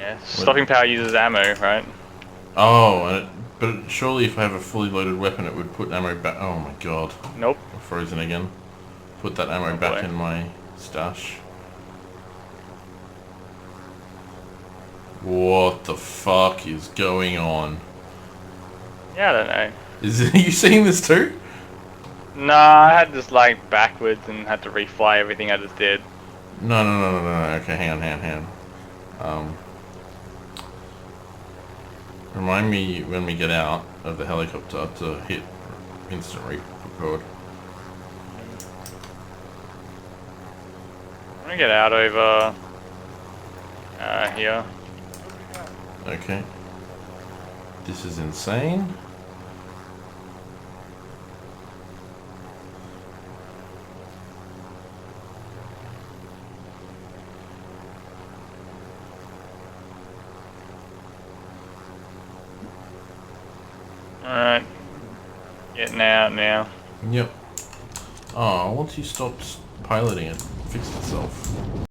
Yeah, stopping power uses ammo, right? Oh, but surely if I have a fully loaded weapon, it would put ammo back. Oh my god, Nope. I'm frozen again. Put that ammo Oh back boy. in my stash. What the fuck is going on? Yeah, I don't know. Are you seeing this too? Nah, I had this like backwards and had to refly everything I just did. No, no, no, no, no, no. Okay, hang on. Remind me when we get out of the helicopter to hit instant record. I'm gonna get out over here. Okay. This is insane. Alright, getting out now. Yep. Oh, once you stopped piloting it, fixed itself.